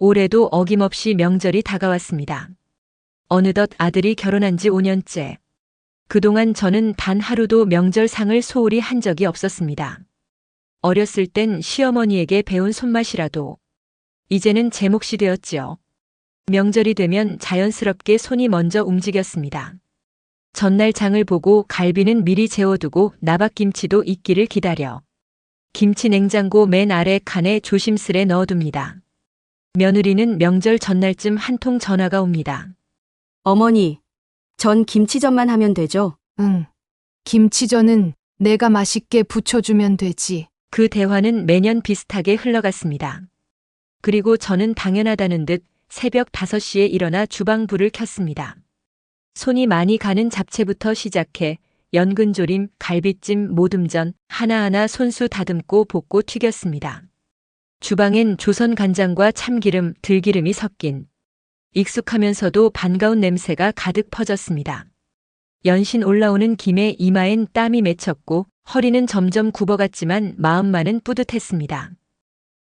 올해도 어김없이 명절이 다가왔습니다. 어느덧 아들이 결혼한 지 5년째. 그동안 저는 단 하루도 명절상을 소홀히 한 적이 없었습니다. 어렸을 땐 시어머니에게 배운 손맛이라도 이제는 제 몫이 되었지요. 명절이 되면 자연스럽게 손이 먼저 움직였습니다. 전날 장을 보고 갈비는 미리 재워두고 나박김치도 익기를 기다려 김치 냉장고 맨 아래 칸에 조심스레 넣어둡니다. 며느리는 명절 전날쯤 한 통 전화가 옵니다. 어머니, 전 김치전만 하면 되죠? 응. 김치전은 내가 맛있게 부쳐주면 되지. 그 대화는 매년 비슷하게 흘러갔습니다. 그리고 저는 당연하다는 듯 새벽 5시에 일어나 주방불을 켰습니다. 손이 많이 가는 잡채부터 시작해 연근조림, 갈비찜, 모듬전 하나하나 손수 다듬고 볶고 튀겼습니다. 주방엔 조선 간장과 참기름, 들기름이 섞인 익숙하면서도 반가운 냄새가 가득 퍼졌습니다. 연신 올라오는 김에 이마엔 땀이 맺혔고 허리는 점점 굽어갔지만 마음만은 뿌듯했습니다.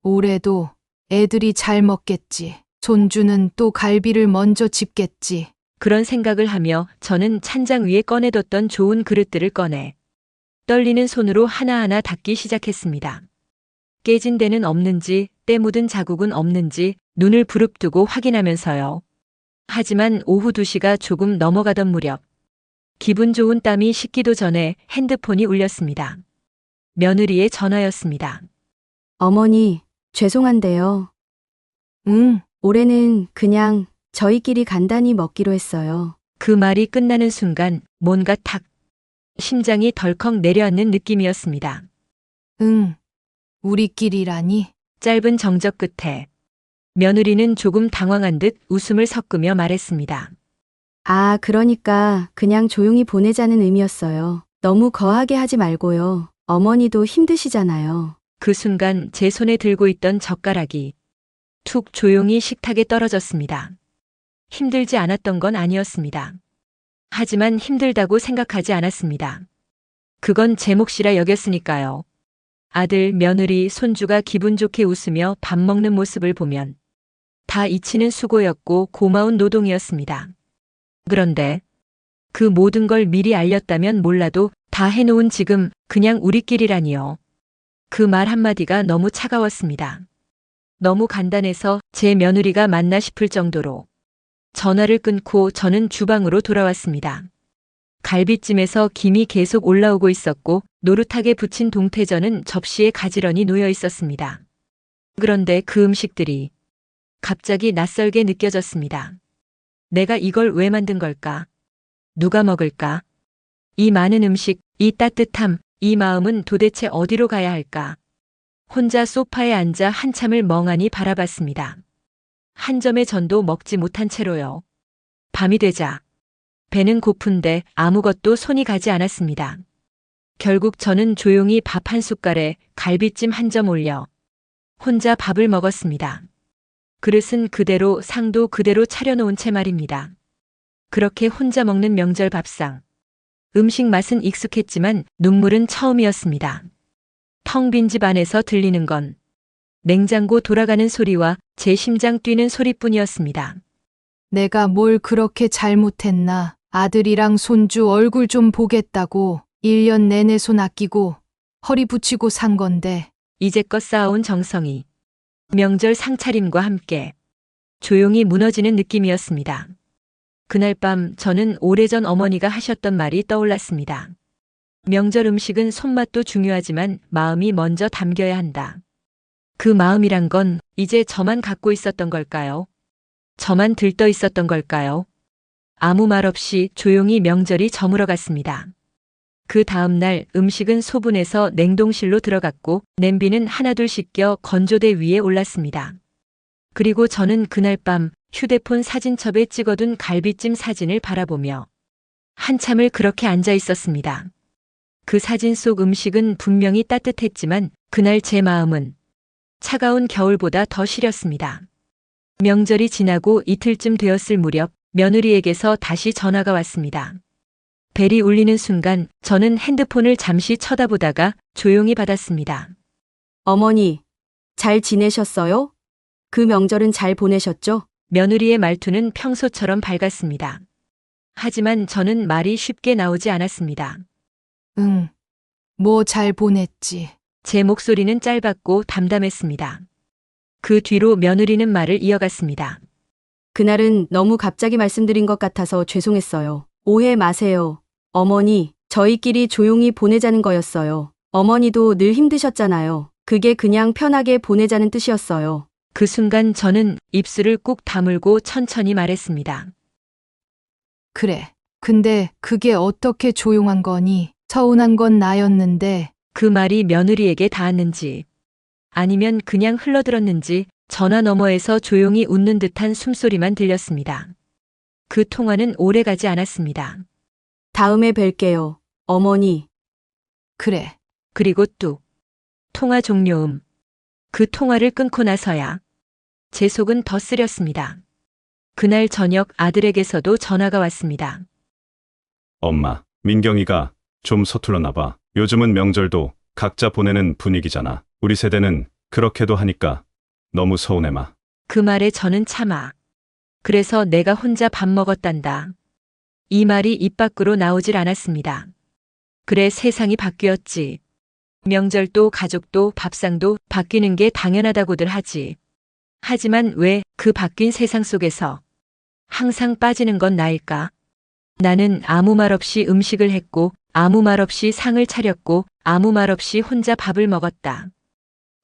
올해도 애들이 잘 먹겠지. 손주는 또 갈비를 먼저 집겠지. 그런 생각을 하며 저는 찬장 위에 꺼내뒀던 좋은 그릇들을 꺼내 떨리는 손으로 하나하나 닦기 시작했습니다. 깨진 데는 없는지, 때 묻은 자국은 없는지 눈을 부릅뜨고 확인하면서요. 하지만 오후 2시가 조금 넘어가던 무렵 기분 좋은 땀이 식기도 전에 핸드폰이 울렸습니다. 며느리의 전화였습니다. 어머니, 죄송한데요. 응. 올해는 그냥 저희끼리 간단히 먹기로 했어요. 그 말이 끝나는 순간 뭔가 탁 심장이 덜컥 내려앉는 느낌이었습니다. 응. 우리끼리라니? 짧은 정적 끝에 며느리는 조금 당황한 듯 웃음을 섞으며 말했습니다. 아, 그러니까 그냥 조용히 보내자는 의미였어요. 너무 거하게 하지 말고요. 어머니도 힘드시잖아요. 그 순간 제 손에 들고 있던 젓가락이 툭 조용히 식탁에 떨어졌습니다. 힘들지 않았던 건 아니었습니다. 하지만 힘들다고 생각하지 않았습니다. 그건 제 몫이라 여겼으니까요. 아들, 며느리, 손주가 기분 좋게 웃으며 밥 먹는 모습을 보면 다 잊히는 수고였고 고마운 노동이었습니다. 그런데 그 모든 걸 미리 알렸다면 몰라도 다 해놓은 지금 그냥 우리끼리라니요. 그 말 한마디가 너무 차가웠습니다. 너무 간단해서 제 며느리가 맞나 싶을 정도로 전화를 끊고 저는 주방으로 돌아왔습니다. 갈비찜에서 김이 계속 올라오고 있었고 노릇하게 부친 동태전은 접시에 가지런히 놓여 있었습니다. 그런데 그 음식들이 갑자기 낯설게 느껴졌습니다. 내가 이걸 왜 만든 걸까? 누가 먹을까? 이 많은 음식, 이 따뜻함, 이 마음은 도대체 어디로 가야 할까? 혼자 소파에 앉아 한참을 멍하니 바라봤습니다. 한 점의 전도 먹지 못한 채로요. 밤이 되자 배는 고픈데 아무것도 손이 가지 않았습니다. 결국 저는 조용히 밥 한 숟갈에 갈비찜 한 점 올려 혼자 밥을 먹었습니다. 그릇은 그대로 상도 그대로 차려놓은 채 말입니다. 그렇게 혼자 먹는 명절 밥상. 음식 맛은 익숙했지만 눈물은 처음이었습니다. 텅 빈 집 안에서 들리는 건 냉장고 돌아가는 소리와 제 심장 뛰는 소리뿐이었습니다. 내가 뭘 그렇게 잘못했나? 아들이랑 손주 얼굴 좀 보겠다고 1년 내내 손 아끼고 허리 붙이고 산 건데. 이제껏 쌓아온 정성이 명절 상차림과 함께 조용히 무너지는 느낌이었습니다. 그날 밤 저는 오래전 어머니가 하셨던 말이 떠올랐습니다. 명절 음식은 손맛도 중요하지만 마음이 먼저 담겨야 한다. 그 마음이란 건 이제 저만 갖고 있었던 걸까요? 저만 들떠 있었던 걸까요? 아무 말 없이 조용히 명절이 저물어 갔습니다. 그 다음 날 음식은 소분해서 냉동실로 들어갔고 냄비는 하나둘 씻겨 건조대 위에 올랐습니다. 그리고 저는 그날 밤 휴대폰 사진첩에 찍어둔 갈비찜 사진을 바라보며 한참을 그렇게 앉아 있었습니다. 그 사진 속 음식은 분명히 따뜻했지만 그날 제 마음은 차가운 겨울보다 더 시렸습니다. 명절이 지나고 이틀쯤 되었을 무렵 며느리에게서 다시 전화가 왔습니다. 벨이 울리는 순간 저는 핸드폰을 잠시 쳐다보다가 조용히 받았습니다. 어머니, 잘 지내셨어요? 그 명절은 잘 보내셨죠? 며느리의 말투는 평소처럼 밝았습니다. 하지만 저는 말이 쉽게 나오지 않았습니다. 응. 뭐 잘 보냈지. 제 목소리는 짧았고 담담했습니다. 그 뒤로 며느리는 말을 이어갔습니다. 그날은 너무 갑자기 말씀드린 것 같아서 죄송했어요. 오해 마세요. 어머니, 저희끼리 조용히 보내자는 거였어요. 어머니도 늘 힘드셨잖아요. 그게 그냥 편하게 보내자는 뜻이었어요. 그 순간 저는 입술을 꾹 다물고 천천히 말했습니다. 그래. 근데 그게 어떻게 조용한 거니? 서운한 건 나였는데. 그 말이 며느리에게 닿았는지 아니면 그냥 흘러들었는지 전화 너머에서 조용히 웃는 듯한 숨소리만 들렸습니다. 그 통화는 오래 가지 않았습니다. 다음에 뵐게요. 어머니. 그래. 그리고 뚝. 통화 종료음. 그 통화를 끊고 나서야 제 속은 더 쓰렸습니다. 그날 저녁 아들에게서도 전화가 왔습니다. 엄마, 민경이가 좀 서툴렀나 봐. 요즘은 명절도 각자 보내는 분위기잖아. 우리 세대는 그렇게도 하니까 너무 서운해 마. 그 말에 저는 참아. 그래서 내가 혼자 밥 먹었단다. 이 말이 입 밖으로 나오질 않았습니다. 그래 세상이 바뀌었지. 명절도 가족도 밥상도 바뀌는 게 당연하다고들 하지. 하지만 왜 그 바뀐 세상 속에서 항상 빠지는 건 나일까? 나는 아무 말 없이 음식을 했고 아무 말 없이 상을 차렸고 아무 말 없이 혼자 밥을 먹었다.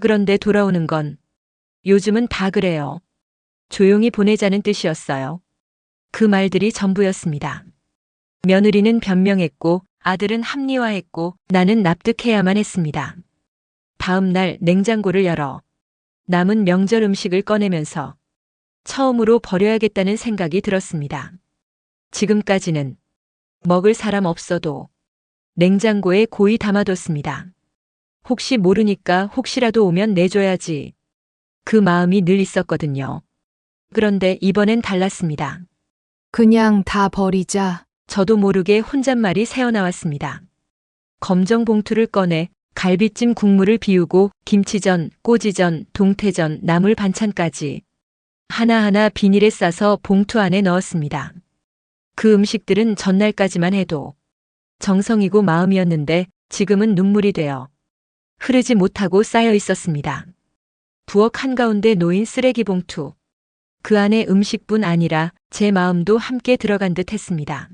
그런데 돌아오는 건 요즘은 다 그래요. 조용히 보내자는 뜻이었어요. 그 말들이 전부였습니다. 며느리는 변명했고 아들은 합리화했고 나는 납득해야만 했습니다. 다음 날 냉장고를 열어 남은 명절 음식을 꺼내면서 처음으로 버려야겠다는 생각이 들었습니다. 지금까지는 먹을 사람 없어도 냉장고에 고이 담아뒀습니다. 혹시 모르니까 혹시라도 오면 내줘야지. 그 마음이 늘 있었거든요. 그런데 이번엔 달랐습니다. 그냥 다 버리자. 저도 모르게 혼잣말이 새어나왔습니다. 검정 봉투를 꺼내 갈비찜 국물을 비우고 김치전, 꼬지전, 동태전, 나물 반찬까지 하나하나 비닐에 싸서 봉투 안에 넣었습니다. 그 음식들은 전날까지만 해도 정성이고 마음이었는데 지금은 눈물이 되어 흐르지 못하고 쌓여 있었습니다. 부엌 한가운데 놓인 쓰레기 봉투. 그 안에 음식뿐 아니라 제 마음도 함께 들어간 듯 했습니다.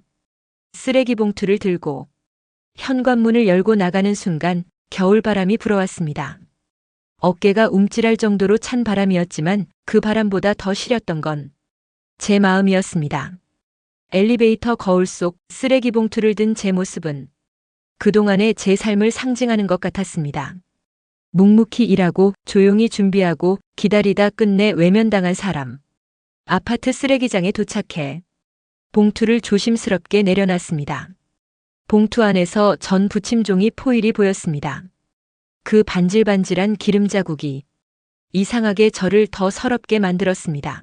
쓰레기 봉투를 들고 현관문을 열고 나가는 순간 겨울바람이 불어왔습니다. 어깨가 움찔할 정도로 찬 바람이었지만 그 바람보다 더 시렸던 건 제 마음이었습니다. 엘리베이터 거울 속 쓰레기 봉투를 든 제 모습은 그동안의 제 삶을 상징하는 것 같았습니다. 묵묵히 일하고 조용히 준비하고 기다리다 끝내 외면당한 사람. 아파트 쓰레기장에 도착해 봉투를 조심스럽게 내려놨습니다. 봉투 안에서 전 부침종이 포일이 보였습니다. 그 반질반질한 기름 자국이 이상하게 저를 더 서럽게 만들었습니다.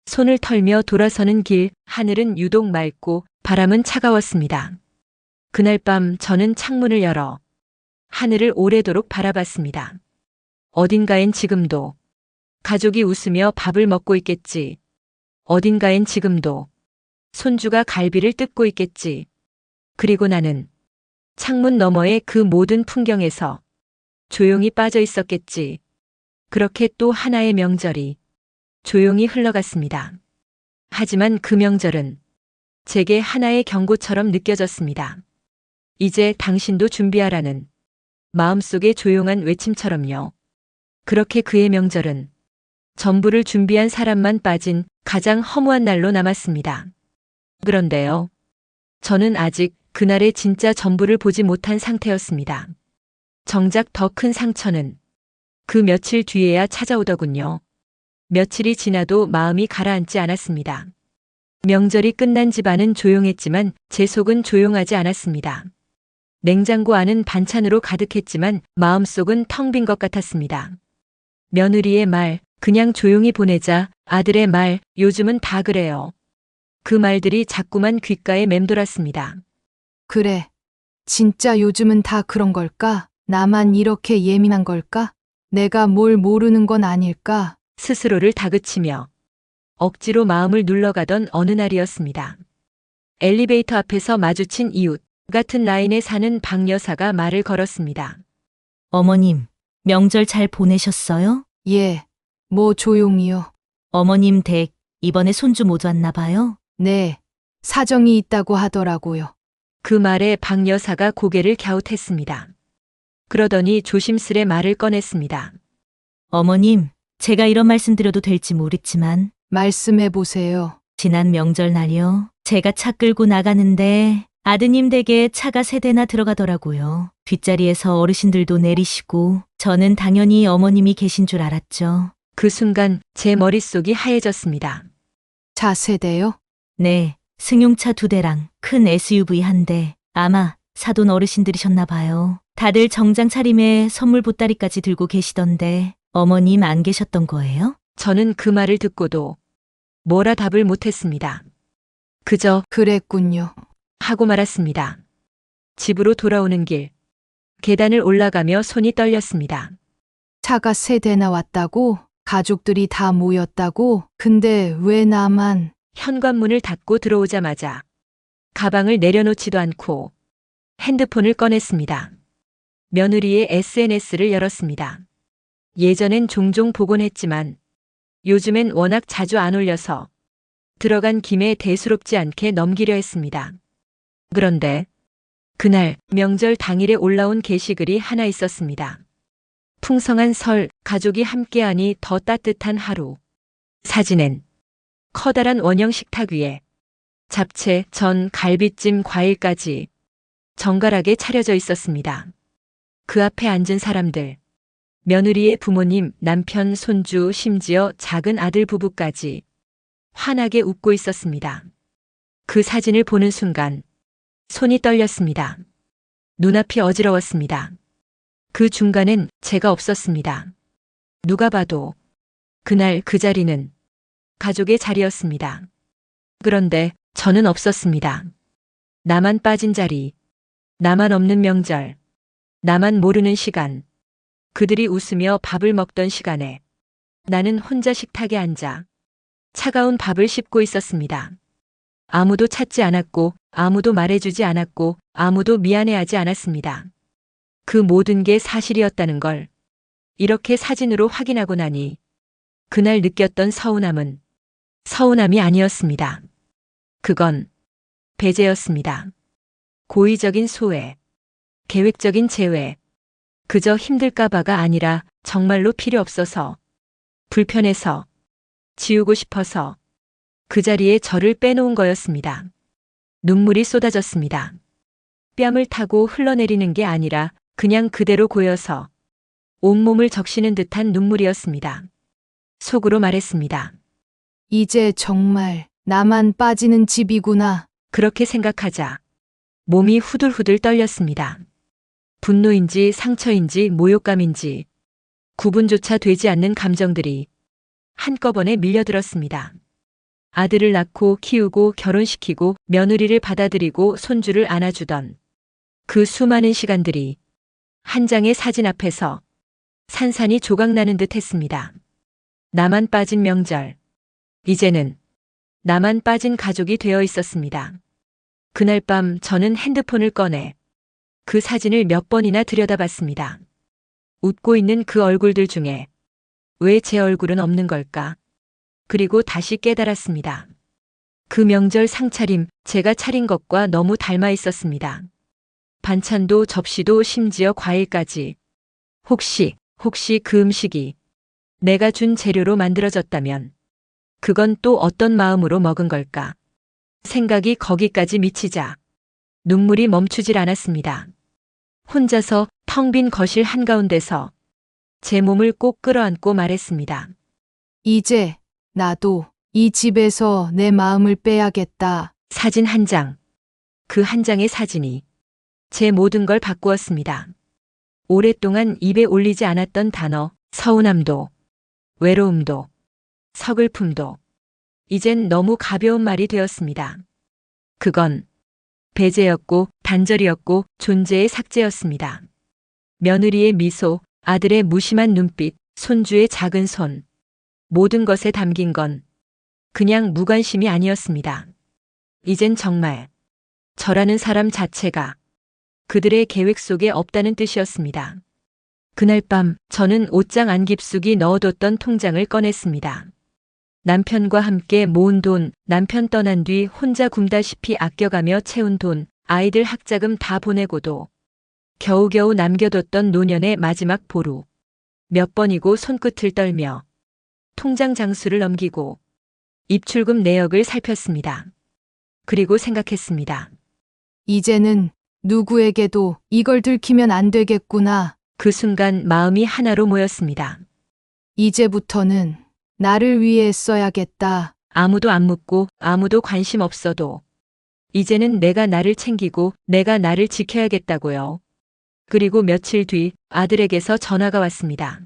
손을 털며 돌아서는 길, 하늘은 유독 맑고 바람은 차가웠습니다. 그날 밤 저는 창문을 열어 하늘을 오래도록 바라봤습니다. 어딘가엔 지금도 가족이 웃으며 밥을 먹고 있겠지. 어딘가엔 지금도 손주가 갈비를 뜯고 있겠지. 그리고 나는 창문 너머의 그 모든 풍경에서 조용히 빠져 있었겠지. 그렇게 또 하나의 명절이 조용히 흘러갔습니다. 하지만 그 명절은 제게 하나의 경고처럼 느껴졌습니다. 이제 당신도 준비하라는 마음속의 조용한 외침처럼요. 그렇게 그의 명절은 전부를 준비한 사람만 빠진 가장 허무한 날로 남았습니다. 그런데요. 저는 아직 그날의 진짜 전부를 보지 못한 상태였습니다. 정작 더 큰 상처는 그 며칠 뒤에야 찾아오더군요. 며칠이 지나도 마음이 가라앉지 않았습니다. 명절이 끝난 집안은 조용했지만 제 속은 조용하지 않았습니다. 냉장고 안은 반찬으로 가득했지만 마음속은 텅 빈 것 같았습니다. 며느리의 말, 그냥 조용히 보내자, 아들의 말, 요즘은 다 그래요. 그 말들이 자꾸만 귓가에 맴돌았습니다. 그래. 진짜 요즘은 다 그런 걸까? 나만 이렇게 예민한 걸까? 내가 뭘 모르는 건 아닐까? 스스로를 다그치며 억지로 마음을 눌러가던 어느 날이었습니다. 엘리베이터 앞에서 마주친 이웃 같은 라인에 사는 박 여사가 말을 걸었습니다. 어머님, 명절 잘 보내셨어요? 예, 뭐 조용히요. 어머님 댁 이번에 손주 못 왔나 봐요? 네, 사정이 있다고 하더라고요. 그 말에 박 여사가 고개를 갸웃했습니다. 그러더니 조심스레 말을 꺼냈습니다. 어머님, 제가 이런 말씀 드려도 될지 모르지만 말씀해 보세요. 지난 명절 날이요. 제가 차 끌고 나가는데 아드님 댁에 차가 3대나 들어가더라고요. 뒷자리에서 어르신들도 내리시고 저는 당연히 어머님이 계신 줄 알았죠. 그 순간 제 머릿속이 하얘졌습니다. 차세대요? 네, 승용차 2대랑 큰 SUV 1대. 아마 사돈 어르신들이셨나 봐요. 다들 정장 차림에 선물 보따리까지 들고 계시던데 어머님 안 계셨던 거예요? 저는 그 말을 듣고도 뭐라 답을 못했습니다. 그저 그랬군요. 하고 말았습니다. 집으로 돌아오는 길, 계단을 올라가며 손이 떨렸습니다. 차가 3대나 왔다고? 가족들이 다 모였다고? 근데 왜 나만? 현관문을 닫고 들어오자마자 가방을 내려놓지도 않고 핸드폰을 꺼냈습니다. 며느리의 SNS를 열었습니다. 예전엔 종종 보곤 했지만 요즘엔 워낙 자주 안 올려서 들어간 김에 대수롭지 않게 넘기려 했습니다. 그런데 그날 명절 당일에 올라온 게시글이 하나 있었습니다. 풍성한 설, 가족이 함께하니 더 따뜻한 하루. 사진엔 커다란 원형 식탁 위에 잡채, 전, 갈비찜, 과일까지 정갈하게 차려져 있었습니다. 그 앞에 앉은 사람들, 며느리의 부모님, 남편, 손주, 심지어 작은 아들 부부까지 환하게 웃고 있었습니다. 그 사진을 보는 순간 손이 떨렸습니다. 눈앞이 어지러웠습니다. 그 중간엔 제가 없었습니다. 누가 봐도 그날 그 자리는 가족의 자리였습니다. 그런데 저는 없었습니다. 나만 빠진 자리, 나만 없는 명절, 나만 모르는 시간, 그들이 웃으며 밥을 먹던 시간에 나는 혼자 식탁에 앉아 차가운 밥을 씹고 있었습니다. 아무도 찾지 않았고, 아무도 말해주지 않았고, 아무도 미안해하지 않았습니다. 그 모든 게 사실이었다는 걸 이렇게 사진으로 확인하고 나니 그날 느꼈던 서운함은 서운함이 아니었습니다. 그건 배제였습니다. 고의적인 소외, 계획적인 제외, 그저 힘들까봐가 아니라 정말로 필요 없어서, 불편해서, 지우고 싶어서 그 자리에 저를 빼놓은 거였습니다. 눈물이 쏟아졌습니다. 뺨을 타고 흘러내리는 게 아니라 그냥 그대로 고여서 온몸을 적시는 듯한 눈물이었습니다. 속으로 말했습니다. 이제 정말 나만 빠지는 집이구나. 그렇게 생각하자 몸이 후들후들 떨렸습니다. 분노인지 상처인지 모욕감인지 구분조차 되지 않는 감정들이 한꺼번에 밀려들었습니다. 아들을 낳고 키우고 결혼시키고 며느리를 받아들이고 손주를 안아주던 그 수많은 시간들이 한 장의 사진 앞에서 산산이 조각나는 듯 했습니다. 나만 빠진 명절, 이제는 나만 빠진 가족이 되어 있었습니다. 그날 밤 저는 핸드폰을 꺼내 그 사진을 몇 번이나 들여다봤습니다. 웃고 있는 그 얼굴들 중에 왜 제 얼굴은 없는 걸까? 그리고 다시 깨달았습니다. 그 명절 상차림, 제가 차린 것과 너무 닮아 있었습니다. 반찬도 접시도 심지어 과일까지. 혹시 그 음식이 내가 준 재료로 만들어졌다면 그건 또 어떤 마음으로 먹은 걸까? 생각이 거기까지 미치자 눈물이 멈추질 않았습니다. 혼자서 텅 빈 거실 한가운데서 제 몸을 꼭 끌어안고 말했습니다. 이제 나도 이 집에서 내 마음을 빼야겠다. 사진 한 장. 그 한 장의 사진이 제 모든 걸 바꾸었습니다. 오랫동안 입에 올리지 않았던 단어, 서운함도, 외로움도, 서글픔도, 이젠 너무 가벼운 말이 되었습니다. 그건 배제였고 단절이었고 존재의 삭제였습니다. 며느리의 미소, 아들의 무심한 눈빛, 손주의 작은 손. 모든 것에 담긴 건 그냥 무관심이 아니었습니다. 이젠 정말 저라는 사람 자체가 그들의 계획 속에 없다는 뜻이었습니다. 그날 밤 저는 옷장 안 깊숙이 넣어뒀던 통장을 꺼냈습니다. 남편과 함께 모은 돈, 남편 떠난 뒤 혼자 굶다시피 아껴가며 채운 돈, 아이들 학자금 다 보내고도 겨우겨우 남겨뒀던 노년의 마지막 보루. 몇 번이고 손끝을 떨며 통장 장수를 넘기고 입출금 내역을 살폈습니다. 그리고 생각했습니다. 이제는 누구에게도 이걸 들키면 안 되겠구나. 그 순간 마음이 하나로 모였습니다. 이제부터는 나를 위해 써야겠다. 아무도 안 묻고 아무도 관심 없어도 이제는 내가 나를 챙기고 내가 나를 지켜야겠다고요. 그리고 며칠 뒤 아들에게서 전화가 왔습니다.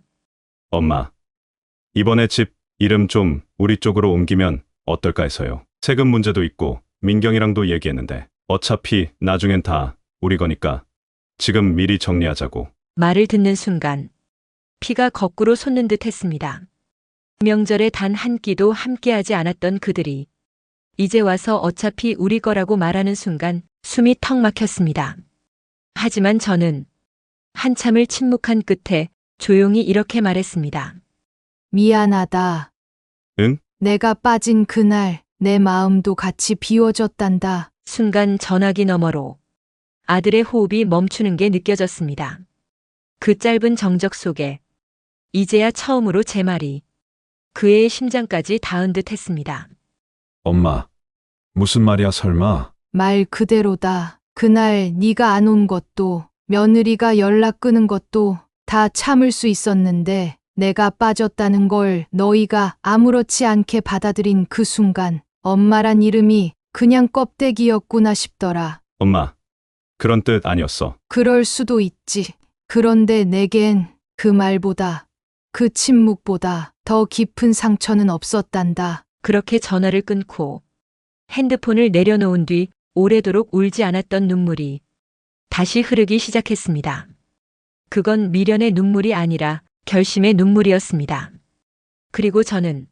엄마, 이번에 집 이름 좀 우리 쪽으로 옮기면 어떨까 해서요. 세금 문제도 있고 민경이랑도 얘기했는데 어차피 나중엔 다 우리 거니까 지금 미리 정리하자고. 말을 듣는 순간 피가 거꾸로 솟는 듯 했습니다. 명절에 단 한 끼도 함께하지 않았던 그들이 이제 와서 어차피 우리 거라고 말하는 순간 숨이 턱 막혔습니다. 하지만 저는 한참을 침묵한 끝에 조용히 이렇게 말했습니다. 미안하다. 응? 내가 빠진 그날 내 마음도 같이 비워졌단다. 순간 전화기 너머로 아들의 호흡이 멈추는 게 느껴졌습니다. 그 짧은 정적 속에 이제야 처음으로 제 말이 그의 심장까지 닿은 듯 했습니다. 엄마, 무슨 말이야 설마? 말 그대로다. 그날 네가 안 온 것도 며느리가 연락 끊은 것도 다 참을 수 있었는데 내가 빠졌다는 걸 너희가 아무렇지 않게 받아들인 그 순간 엄마란 이름이 그냥 껍데기였구나 싶더라. 엄마, 그런 뜻 아니었어. 그럴 수도 있지. 그런데 내겐 그 말보다 그 침묵보다 더 깊은 상처는 없었단다. 그렇게 전화를 끊고 핸드폰을 내려놓은 뒤 오래도록 울지 않았던 눈물이 다시 흐르기 시작했습니다. 그건 미련의 눈물이 아니라 결심의 눈물이었습니다. 그리고 저는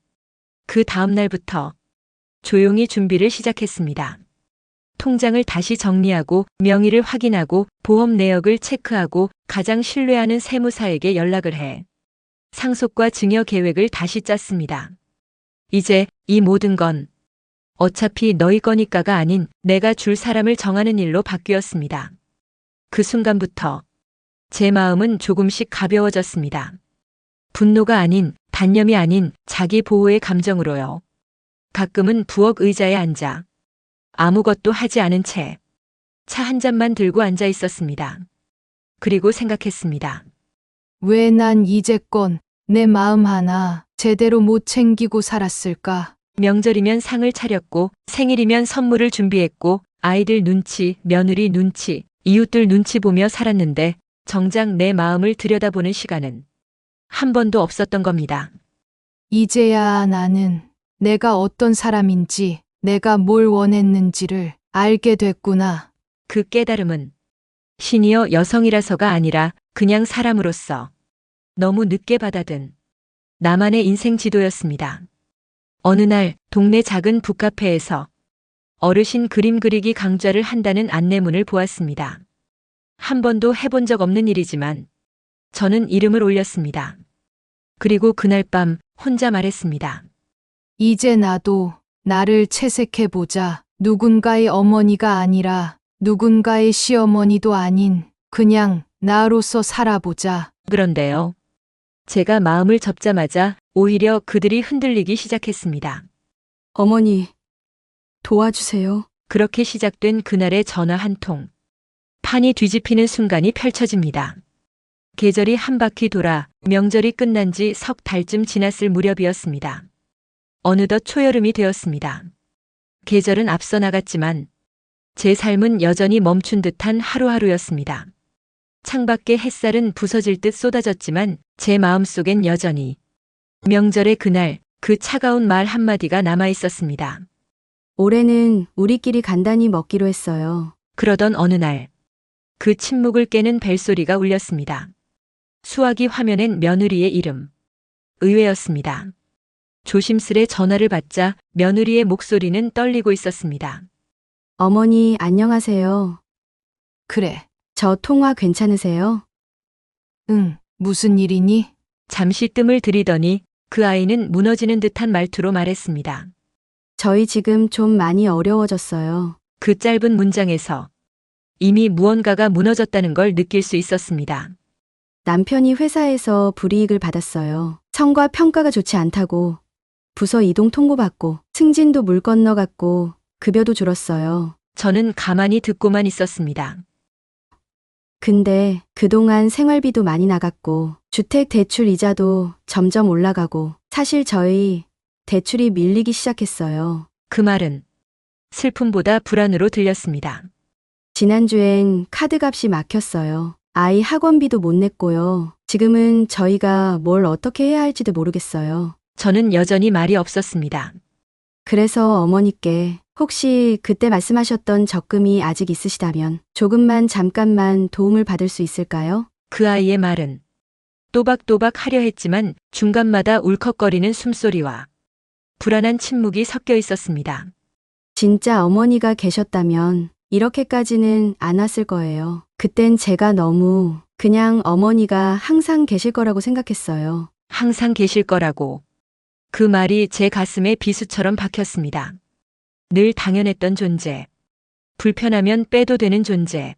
그 다음 날부터 조용히 준비를 시작했습니다. 통장을 다시 정리하고 명의를 확인하고 보험 내역을 체크하고 가장 신뢰하는 세무사에게 연락을 해 상속과 증여 계획을 다시 짰습니다. 이제 이 모든 건 어차피 너희 거니까가 아닌 내가 줄 사람을 정하는 일로 바뀌었습니다. 그 순간부터 제 마음은 조금씩 가벼워졌습니다. 분노가 아닌, 단념이 아닌 자기 보호의 감정으로요. 가끔은 부엌 의자에 앉아 아무것도 하지 않은 채 차 한 잔만 들고 앉아 있었습니다. 그리고 생각했습니다. 왜 난 이제껏 내 마음 하나 제대로 못 챙기고 살았을까? 명절이면 상을 차렸고 생일이면 선물을 준비했고 아이들 눈치, 며느리 눈치, 이웃들 눈치 보며 살았는데 정작 내 마음을 들여다보는 시간은 한 번도 없었던 겁니다. 이제야 나는 내가 어떤 사람인지, 내가 뭘 원했는지를 알게 됐구나. 그 깨달음은 시니어 여성이라서가 아니라 그냥 사람으로서 너무 늦게 받아든 나만의 인생 지도였습니다. 어느 날 동네 작은 북카페에서 어르신 그림 그리기 강좌를 한다는 안내문을 보았습니다. 한 번도 해본 적 없는 일이지만 저는 이름을 올렸습니다. 그리고 그날 밤 혼자 말했습니다. 이제 나도 나를 채색해보자. 누군가의 어머니가 아니라 누군가의 시어머니도 아닌 그냥 나로서 살아보자. 그런데요. 제가 마음을 접자마자 오히려 그들이 흔들리기 시작했습니다. 어머니, 도와주세요. 그렇게 시작된 그날의 전화 한 통. 판이 뒤집히는 순간이 펼쳐집니다. 계절이 한 바퀴 돌아 명절이 끝난 지 석 달쯤 지났을 무렵이었습니다. 어느덧 초여름이 되었습니다. 계절은 앞서 나갔지만 제 삶은 여전히 멈춘 듯한 하루하루였습니다. 창밖의 햇살은 부서질 듯 쏟아졌지만 제 마음속엔 여전히 명절의 그날 그 차가운 말 한마디가 남아 있었습니다. 올해는 우리끼리 간단히 먹기로 했어요. 그러던 어느 날 그 침묵을 깨는 벨소리가 울렸습니다. 수화기 화면엔 며느리의 이름. 의외였습니다. 조심스레 전화를 받자 며느리의 목소리는 떨리고 있었습니다. 어머니, 안녕하세요. 그래. 저 통화 괜찮으세요? 응, 무슨 일이니? 잠시 뜸을 들이더니 그 아이는 무너지는 듯한 말투로 말했습니다. 저희 지금 좀 많이 어려워졌어요. 그 짧은 문장에서 이미 무언가가 무너졌다는 걸 느낄 수 있었습니다. 남편이 회사에서 불이익을 받았어요. 성과 평가가 좋지 않다고 부서 이동 통보받고 승진도 물 건너갔고 급여도 줄었어요. 저는 가만히 듣고만 있었습니다. 근데 그동안 생활비도 많이 나갔고 주택 대출 이자도 점점 올라가고 사실 저희 대출이 밀리기 시작했어요. 그 말은 슬픔보다 불안으로 들렸습니다. 지난주엔 카드값이 막혔어요. 아이 학원비도 못 냈고요. 지금은 저희가 뭘 어떻게 해야 할지도 모르겠어요. 저는 여전히 말이 없었습니다. 그래서 어머니께 혹시 그때 말씀하셨던 적금이 아직 있으시다면 조금만 잠깐만 도움을 받을 수 있을까요? 그 아이의 말은 또박또박 하려 했지만 중간마다 울컥거리는 숨소리와 불안한 침묵이 섞여 있었습니다. 진짜 어머니가 계셨다면 이렇게까지는 안 왔을 거예요. 그땐 제가 너무 그냥 어머니가 항상 계실 거라고 생각했어요. 항상 계실 거라고. 그 말이 제 가슴에 비수처럼 박혔습니다. 늘 당연했던 존재. 불편하면 빼도 되는 존재.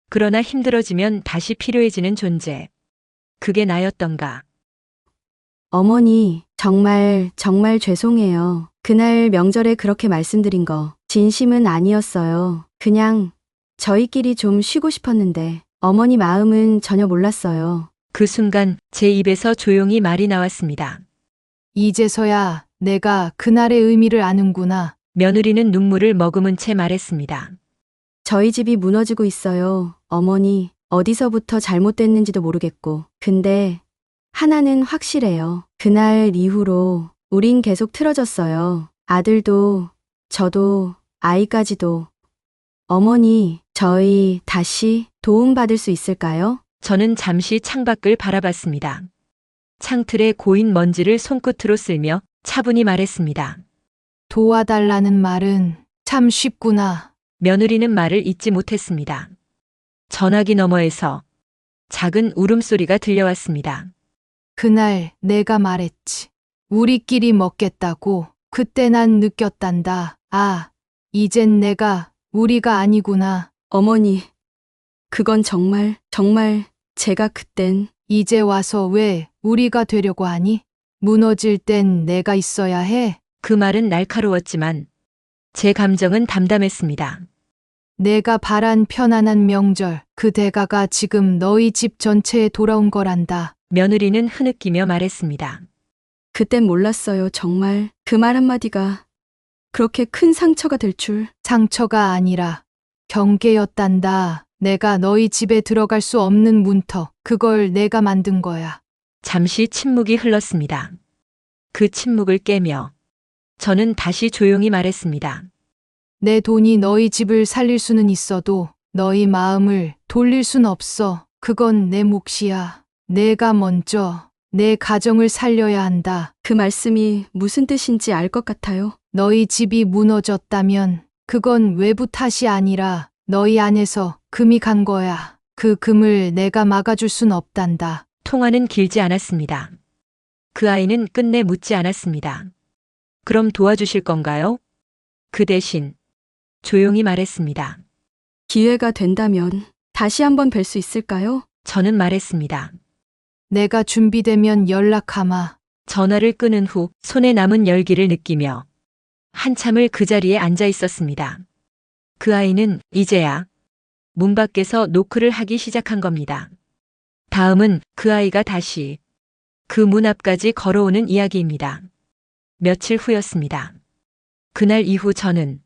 그러나 힘들어지면 다시 필요해지는 존재. 그게 나였던가. 어머니, 정말 죄송해요. 그날 명절에 그렇게 말씀드린 거 진심은 아니었어요. 그냥 저희끼리 좀 쉬고 싶었는데 어머니 마음은 전혀 몰랐어요. 그 순간 제 입에서 조용히 말이 나왔습니다. 이제서야 내가 그날의 의미를 아는구나. 며느리는 눈물을 머금은 채 말했습니다. 저희 집이 무너지고 있어요. 어머니, 어디서부터 잘못됐는지도 모르겠고. 근데 하나는 확실해요. 그날 이후로 우린 계속 틀어졌어요. 아들도, 저도, 아이까지도. 어머니, 저희 다시 도움받을 수 있을까요? 저는 잠시 창밖을 바라봤습니다. 창틀에 고인 먼지를 손끝으로 쓸며 차분히 말했습니다. 도와달라는 말은 참 쉽구나. 며느리는 말을 잇지 못했습니다. 전화기 너머에서 작은 울음소리가 들려왔습니다. 그날 내가 말했지. 우리끼리 먹겠다고. 그때 난 느꼈단다. 아, 이젠 내가 우리가 아니구나. 어머니, 그건 정말 제가 그땐 이제 와서 왜 우리가 되려고 하니? 무너질 땐 내가 있어야 해. 그 말은 날카로웠지만 제 감정은 담담했습니다. 내가 바란 편안한 명절, 그 대가가 지금 너희 집 전체에 돌아온 거란다. 며느리는 흐느끼며 말했습니다. 그땐 몰랐어요. 정말 그 말 한마디가 그렇게 큰 상처가 될 줄. 상처가 아니라 경계였단다. 내가 너희 집에 들어갈 수 없는 문터, 그걸 내가 만든 거야. 잠시 침묵이 흘렀습니다. 그 침묵을 깨며 저는 다시 조용히 말했습니다. 내 돈이 너희 집을 살릴 수는 있어도 너희 마음을 돌릴 순 없어. 그건 내 몫이야. 내가 먼저 내 가정을 살려야 한다. 그 말씀이 무슨 뜻인지 알 것 같아요. 너희 집이 무너졌다면 그건 외부 탓이 아니라 너희 안에서 금이 간 거야. 그 금을 내가 막아줄 순 없단다. 통화는 길지 않았습니다. 그 아이는 끝내 묻지 않았습니다. 그럼 도와주실 건가요? 그 대신 조용히 말했습니다. 기회가 된다면 다시 한번 뵐 수 있을까요? 저는 말했습니다. 내가 준비되면 연락하마. 전화를 끊은 후 손에 남은 열기를 느끼며 한참을 그 자리에 앉아 있었습니다. 그 아이는 이제야 문 밖에서 노크를 하기 시작한 겁니다. 다음은 그 아이가 다시 그 문 앞까지 걸어오는 이야기입니다. 며칠 후였습니다. 그날 이후 저는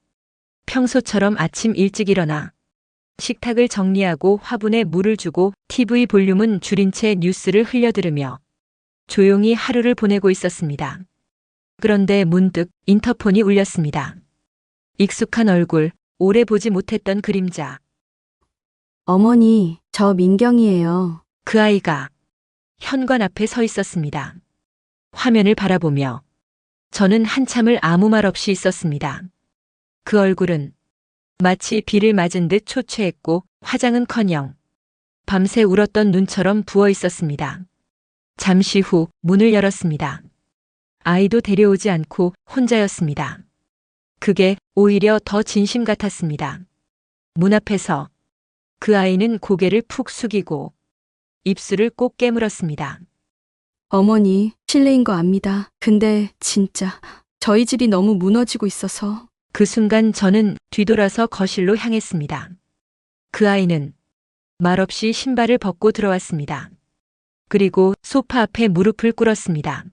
평소처럼 아침 일찍 일어나 식탁을 정리하고 화분에 물을 주고 TV 볼륨은 줄인 채 뉴스를 흘려들으며 조용히 하루를 보내고 있었습니다. 그런데 문득 인터폰이 울렸습니다. 익숙한 얼굴, 오래 보지 못했던 그림자. 어머니, 저 민경이에요. 그 아이가 현관 앞에 서 있었습니다. 화면을 바라보며 저는 한참을 아무 말 없이 있었습니다. 그 얼굴은 마치 비를 맞은 듯 초췌했고 화장은커녕 밤새 울었던 눈처럼 부어 있었습니다. 잠시 후 문을 열었습니다. 아이도 데려오지 않고 혼자였습니다. 그게 오히려 더 진심 같았습니다. 문 앞에서 그 아이는 고개를 푹 숙이고 입술을 꼭 깨물었습니다. 어머니, 실례인 거 압니다. 근데 진짜 저희 집이 너무 무너지고 있어서. 그 순간 저는 뒤돌아서 거실로 향했습니다. 그 아이는 말없이 신발을 벗고 들어왔습니다. 그리고 소파 앞에 무릎을 꿇었습니다.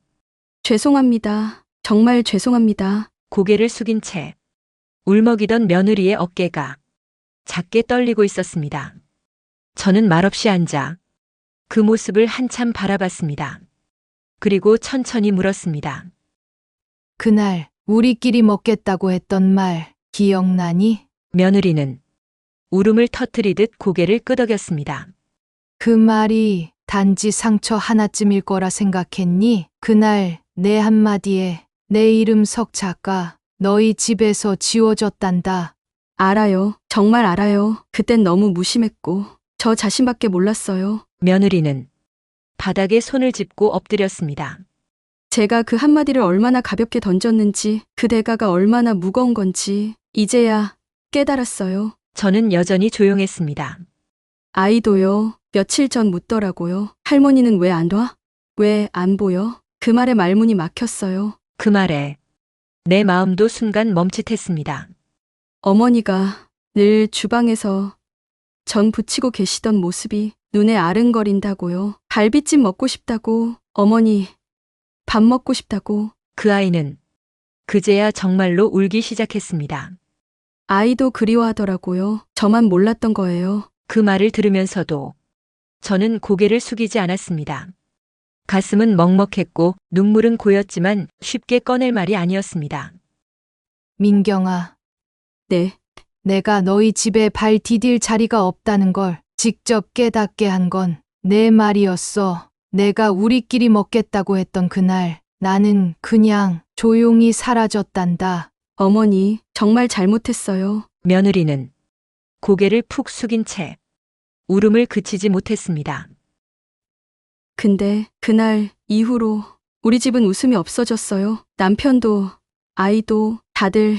죄송합니다. 정말 죄송합니다. 고개를 숙인 채 울먹이던 며느리의 어깨가 작게 떨리고 있었습니다. 저는 말없이 앉아 그 모습을 한참 바라봤습니다. 그리고 천천히 물었습니다. 그날 우리끼리 먹겠다고 했던 말 기억나니? 며느리는 울음을 터뜨리듯 고개를 끄덕였습니다. 그 말이 단지 상처 하나쯤일 거라 생각했니? 그날 내 한마디에 내 이름 석 작가 너희 집에서 지워졌단다. 알아요. 정말 알아요. 그땐 너무 무심했고 저 자신밖에 몰랐어요. 며느리는 바닥에 손을 짚고 엎드렸습니다. 제가 그 한마디를 얼마나 가볍게 던졌는지, 그 대가가 얼마나 무거운 건지 이제야 깨달았어요. 저는 여전히 조용했습니다. 아이도요. 며칠 전 묻더라고요. 할머니는 왜 안 와? 왜 안 보여? 그 말에 말문이 막혔어요. 그 말에 내 마음도 순간 멈칫했습니다. 어머니가 늘 주방에서 전 부치고 계시던 모습이 눈에 아른거린다고요. 갈비찜 먹고 싶다고, 어머니 밥 먹고 싶다고. 그 아이는 그제야 정말로 울기 시작했습니다. 아이도 그리워하더라고요. 저만 몰랐던 거예요. 그 말을 들으면서도 저는 고개를 숙이지 않았습니다. 가슴은 먹먹했고 눈물은 고였지만 쉽게 꺼낼 말이 아니었습니다. 민경아, 네, 내가 너희 집에 발 디딜 자리가 없다는 걸 직접 깨닫게 한 건 내 말이었어. 내가 우리끼리 먹겠다고 했던 그날 나는 그냥 조용히 사라졌단다. 어머니 정말 잘못했어요. 며느리는 고개를 푹 숙인 채 울음을 그치지 못했습니다. 근데 그날 이후로 우리 집은 웃음이 없어졌어요. 남편도 아이도 다들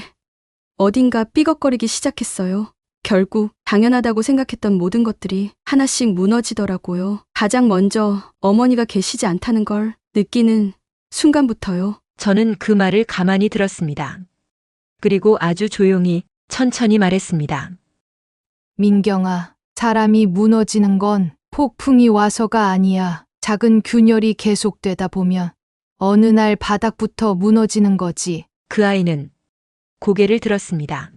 어딘가 삐걱거리기 시작했어요. 결국 당연하다고 생각했던 모든 것들이 하나씩 무너지더라고요. 가장 먼저 어머니가 계시지 않다는 걸 느끼는 순간부터요. 저는 그 말을 가만히 들었습니다. 그리고 아주 조용히 천천히 말했습니다. 민경아, 사람이 무너지는 건 폭풍이 와서가 아니야. 작은 균열이 계속되다 보면 어느 날 바닥부터 무너지는 거지. 그 아이는 고개를 들었습니다.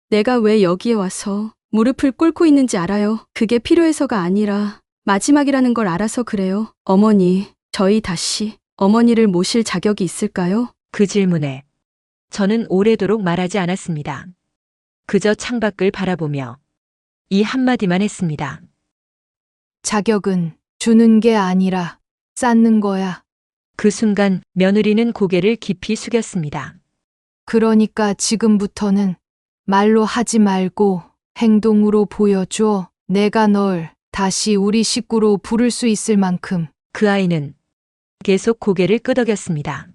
내가 왜 여기에 와서 무릎을 꿇고 있는지 알아요. 그게 필요해서가 아니라 마지막이라는 걸 알아서 그래요. 어머니, 저희 다시 어머니를 모실 자격이 있을까요? 그 질문에 저는 오래도록 말하지 않았습니다. 그저 창밖을 바라보며 이 한마디만 했습니다. 자격은 주는 게 아니라 쌓는 거야. 그 순간 며느리는 고개를 깊이 숙였습니다. 그러니까 지금부터는 말로 하지 말고 행동으로 보여줘. 내가 널 다시 우리 식구로 부를 수 있을 만큼. 그 아이는 계속 고개를 끄덕였습니다.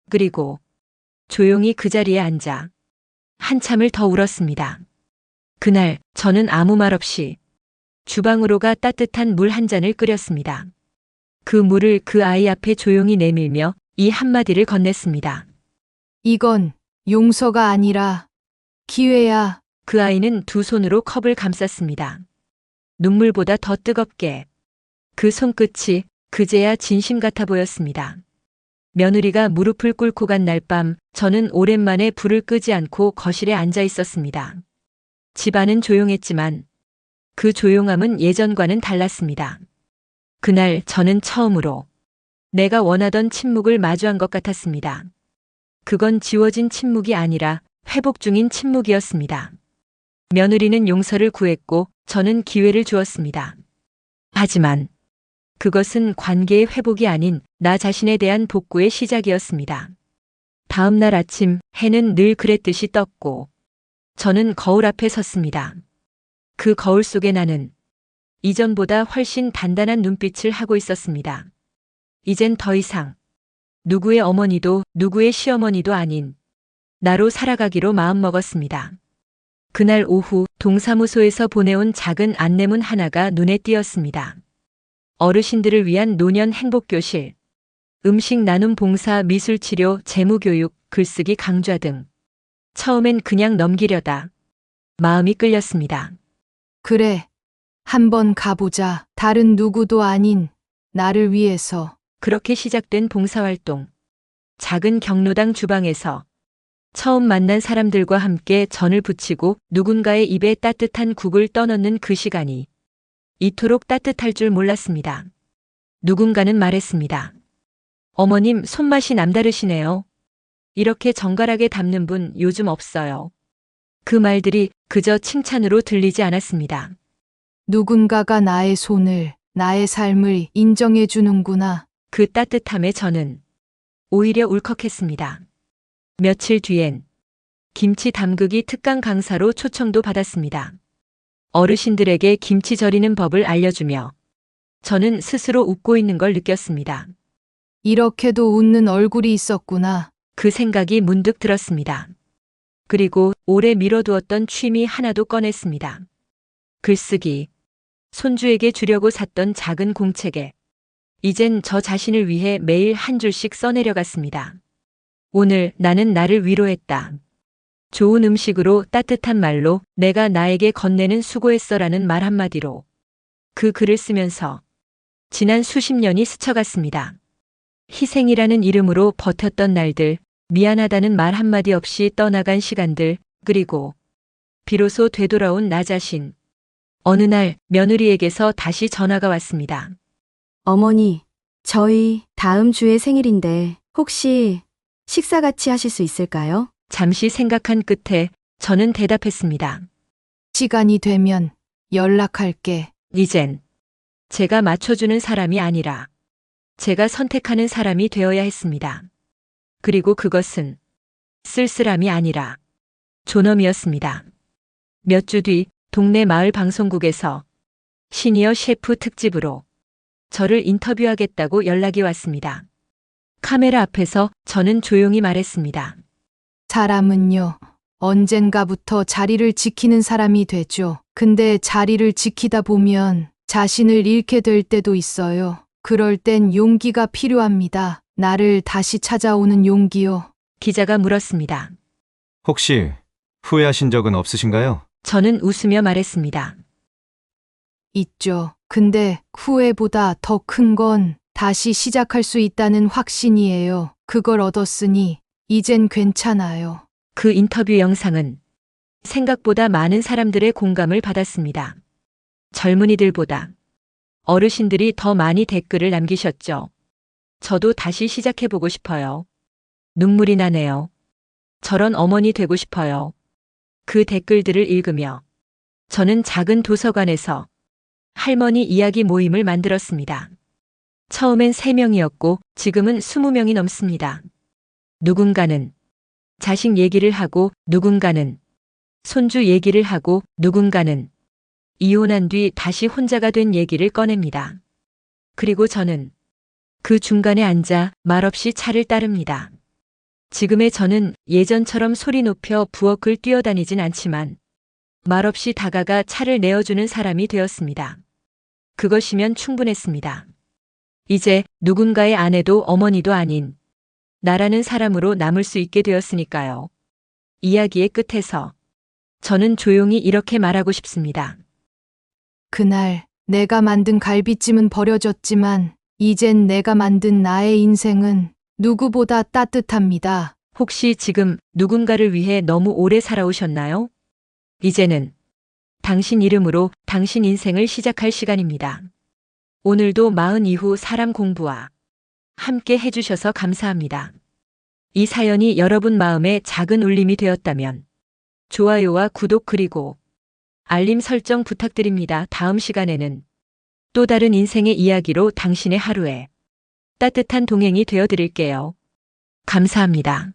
그리고 조용히 그 자리에 앉아 한참을 더 울었습니다. 그날 저는 아무 말 없이 주방으로 가 따뜻한 물 한 잔을 끓였습니다. 그 물을 그 아이 앞에 조용히 내밀며 이 한마디를 건넸습니다. 이건 용서가 아니라 기회야. 그 아이는 두 손으로 컵을 감쌌습니다. 눈물보다 더 뜨겁게 그 손끝이 그제야 진심 같아 보였습니다. 며느리가 무릎을 꿇고 간 날 밤 저는 오랜만에 불을 끄지 않고 거실에 앉아 있었습니다. 집안은 조용했지만 그 조용함은 예전과는 달랐습니다. 그날 저는 처음으로 내가 원하던 침묵을 마주한 것 같았습니다. 그건 지워진 침묵이 아니라 회복 중인 침묵이었습니다. 며느리는 용서를 구했고 저는 기회를 주었습니다. 하지만 그것은 관계의 회복이 아닌 나 자신에 대한 복구의 시작이었습니다. 다음 날 아침 해는 늘 그랬듯이 떴고 저는 거울 앞에 섰습니다. 그 거울 속에 나는 이전보다 훨씬 단단한 눈빛을 하고 있었습니다. 이젠 더 이상 누구의 어머니도 누구의 시어머니도 아닌 나로 살아가기로 마음먹었습니다. 그날 오후 동사무소에서 보내온 작은 안내문 하나가 눈에 띄었습니다. 어르신들을 위한 노년 행복교실, 음식 나눔 봉사 미술치료 재무교육 글쓰기 강좌 등. 처음엔 그냥 넘기려다 마음이 끌렸습니다. 그래. 한번 가보자. 다른 누구도 아닌 나를 위해서. 그렇게 시작된 봉사활동. 작은 경로당 주방에서 처음 만난 사람들과 함께 전을 부치고 누군가의 입에 따뜻한 국을 떠넣는 그 시간이 이토록 따뜻할 줄 몰랐습니다. 누군가는 말했습니다. 어머님 손맛이 남다르시네요. 이렇게 정갈하게 담는 분 요즘 없어요. 그 말들이 그저 칭찬으로 들리지 않았습니다. 누군가가 나의 손을, 나의 삶을 인정해 주는구나. 그 따뜻함에 저는 오히려 울컥했습니다. 며칠 뒤엔 김치 담그기 특강 강사로 초청도 받았습니다. 어르신들에게 김치 절이는 법을 알려주며 저는 스스로 웃고 있는 걸 느꼈습니다. 이렇게도 웃는 얼굴이 있었구나. 그 생각이 문득 들었습니다. 그리고 오래 미뤄두었던 취미 하나도 꺼냈습니다. 글쓰기. 손주에게 주려고 샀던 작은 공책에 이젠 저 자신을 위해 매일 한 줄씩 써내려갔습니다. 오늘 나는 나를 위로했다. 좋은 음식으로 따뜻한 말로 내가 나에게 건네는 수고했어라는 말 한마디로 그 글을 쓰면서 지난 수십 년이 스쳐갔습니다. 희생이라는 이름으로 버텼던 날들, 미안하다는 말 한마디 없이 떠나간 시간들, 그리고 비로소 되돌아온 나 자신. 어느 날 며느리에게서 다시 전화가 왔습니다. 어머니, 저희 다음 주에 생일인데 혹시 식사 같이 하실 수 있을까요? 잠시 생각한 끝에 저는 대답했습니다. 시간이 되면 연락할게. 이젠 제가 맞춰주는 사람이 아니라 제가 선택하는 사람이 되어야 했습니다. 그리고 그것은 쓸쓸함이 아니라 존엄이었습니다. 몇 주 뒤 동네 마을 방송국에서 시니어 셰프 특집으로 저를 인터뷰하겠다고 연락이 왔습니다. 카메라 앞에서 저는 조용히 말했습니다. 사람은요, 언젠가부터 자리를 지키는 사람이 되죠. 근데 자리를 지키다 보면 자신을 잃게 될 때도 있어요. 그럴 땐 용기가 필요합니다. 나를 다시 찾아오는 용기요. 기자가 물었습니다. 혹시 후회하신 적은 없으신가요? 저는 웃으며 말했습니다. 있죠. 근데 후회보다 더 큰 건 다시 시작할 수 있다는 확신이에요. 그걸 얻었으니 이젠 괜찮아요. 그 인터뷰 영상은 생각보다 많은 사람들의 공감을 받았습니다. 젊은이들보다 어르신들이 더 많이 댓글을 남기셨죠. 저도 다시 시작해보고 싶어요. 눈물이 나네요. 저런 어머니 되고 싶어요. 그 댓글들을 읽으며 저는 작은 도서관에서 할머니 이야기 모임을 만들었습니다. 처음엔 3명이었고 지금은 20명이 넘습니다. 누군가는 자식 얘기를 하고 누군가는 손주 얘기를 하고 누군가는 이혼한 뒤 다시 혼자가 된 얘기를 꺼냅니다. 그리고 저는 그 중간에 앉아 말없이 차를 따릅니다. 지금의 저는 예전처럼 소리 높여 부엌을 뛰어다니진 않지만 말없이 다가가 차를 내어주는 사람이 되었습니다. 그것이면 충분했습니다. 이제 누군가의 아내도 어머니도 아닌 나라는 사람으로 남을 수 있게 되었으니까요. 이야기의 끝에서 저는 조용히 이렇게 말하고 싶습니다. 그날 내가 만든 갈비찜은 버려졌지만 이젠 내가 만든 나의 인생은 누구보다 따뜻합니다. 혹시 지금 누군가를 위해 너무 오래 살아오셨나요? 이제는 당신 이름으로 당신 인생을 시작할 시간입니다. 오늘도 40 이후 사람 공부와 함께 해주셔서 감사합니다. 이 사연이 여러분 마음에 작은 울림이 되었다면 좋아요와 구독 그리고 알림 설정 부탁드립니다. 다음 시간에는 또 다른 인생의 이야기로 당신의 하루에 따뜻한 동행이 되어 드릴게요. 감사합니다.